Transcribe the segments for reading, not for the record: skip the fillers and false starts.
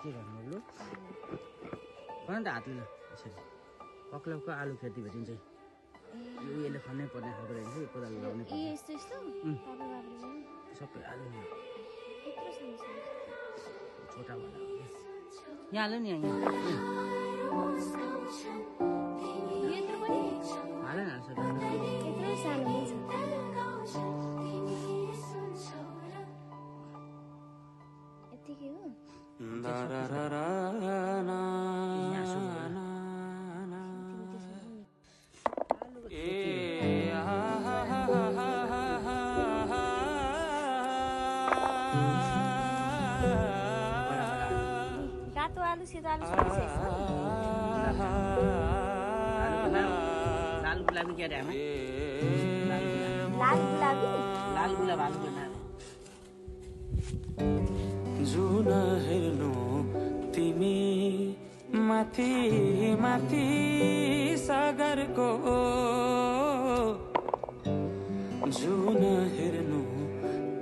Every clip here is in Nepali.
के गर्नु लु भन त हातले ल यसरी पक्लाउको आलु खेती भेटिन्छ यो यसले खन्नै पर्ने खालको रहेछ यो कोदालो लाउने सबै आलु छोटा वाला यहाँ हाल्नु नि यहाँ हालेन लाल गुलाबी क्या रहा है लाल गुलाब आलू बना जुन हेर्नु तिमी माथि माथि सागरको जुन हेर्नु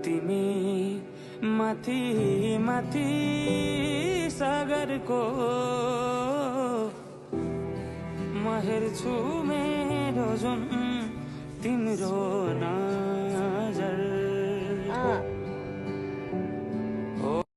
तिमी माथि माथि सागरको म हेर्छु मेरो जुन तिम्रो नजर